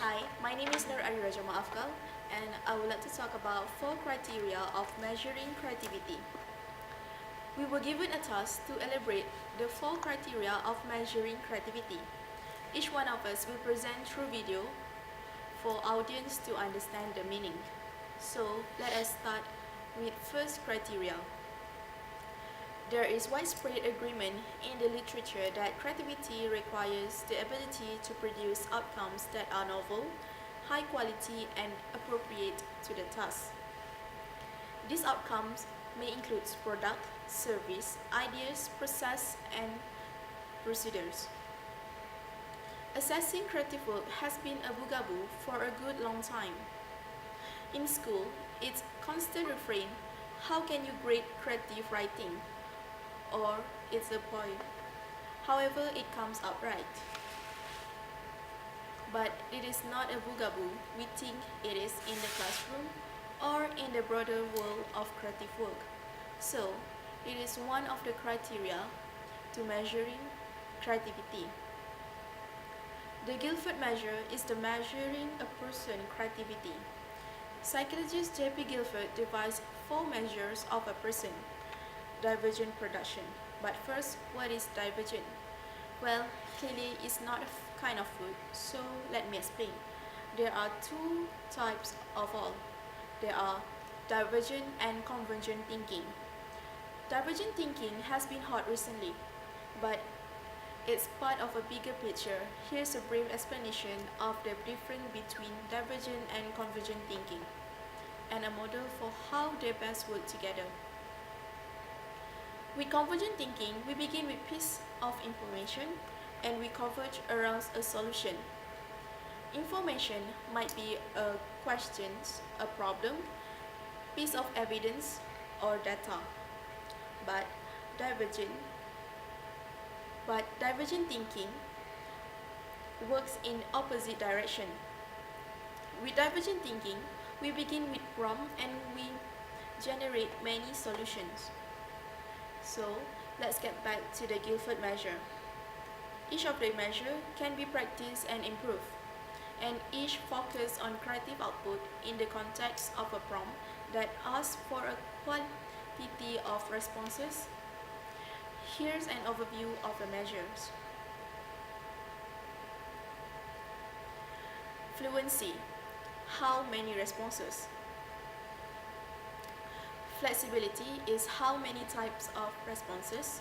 Hi, my name is ADYRA AFKAL, and I would like to talk about 4 criteria of measuring creativity. We were given a task to elaborate the 4 criteria of measuring creativity. Each one of us will present through video for audience to understand the meaning. So let us start with first criteria. There is widespread agreement in the literature that creativity requires the ability to produce outcomes that are novel, high quality, and appropriate to the task. These outcomes may include product, service, ideas, process, and procedures. Assessing creative work has been a bugaboo for a good long time. In school, it's constant refrain, how can you grade creative writing? Or it's a point. However, it comes out right. But it is not a bugaboo we think it is in the classroom or in the broader world of creative work. So, it is one of the criteria to measuring creativity. The Guilford measure is the measuring a person's creativity. Psychologist J.P. Guilford devised 4 measures of a person. Divergent production. But first, what is divergent? Well, clearly it's not a kind of food, so let me explain. There are 2 types of all. There are divergent and convergent thinking. Divergent thinking has been hot recently, but it's part of a bigger picture. Here's a brief explanation of the difference between divergent and convergent thinking, and a model for how they best work together. With convergent thinking, we begin with a piece of information and we converge around a solution. Information might be a question, a problem, piece of evidence, or data. But divergent thinking works in opposite direction. With divergent thinking, we begin with prompt and we generate many solutions. So, let's get back to the Guilford measure. Each of the measures can be practiced and improved, and each focuses on creative output in the context of a prompt that asks for a quantity of responses. Here's an overview of the measures. Fluency. How many responses? Flexibility is how many types of responses.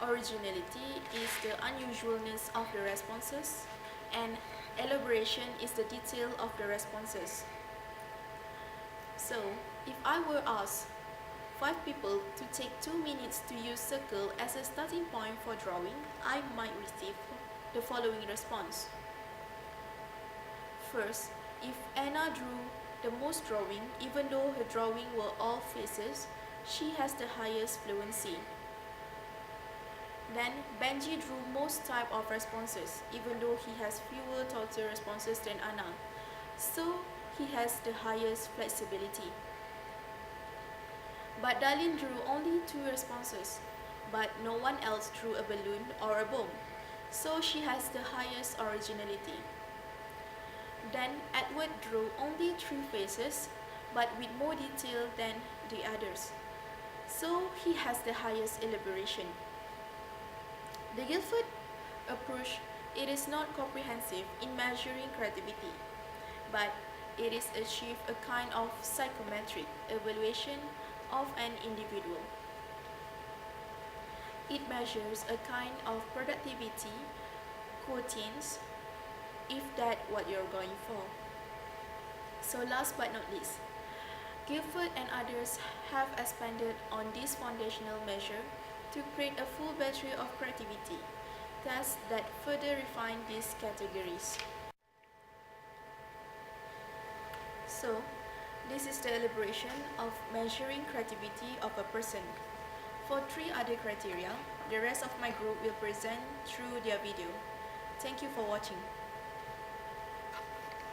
Originality is the unusualness of the responses. And elaboration is the detail of the responses. So, if I were asked 5 people to take 2 minutes to use circle as a starting point for drawing, I might receive the following response. First, if Anna drew the most drawing, even though her drawing were all faces, she has the highest fluency. Then Benji drew most type of responses, even though he has fewer total responses than Anna. So he has the highest flexibility. But Darlene drew only 2 responses, but no one else drew a balloon or a bomb. So she has the highest originality. Then Edward drew only 3 faces, but with more detail than the others. So he has the highest elaboration. The Guilford approach, it is not comprehensive in measuring creativity, but it is achieved a kind of psychometric evaluation of an individual. It measures a kind of productivity quotients, if that's what you're going for. So last but not least, Guilford and others have expanded on this foundational measure to create a full battery of creativity, tests that further refine these categories. So, this is the elaboration of measuring creativity of a person. For 3 other criteria, the rest of my group will present through their video. Thank you for watching.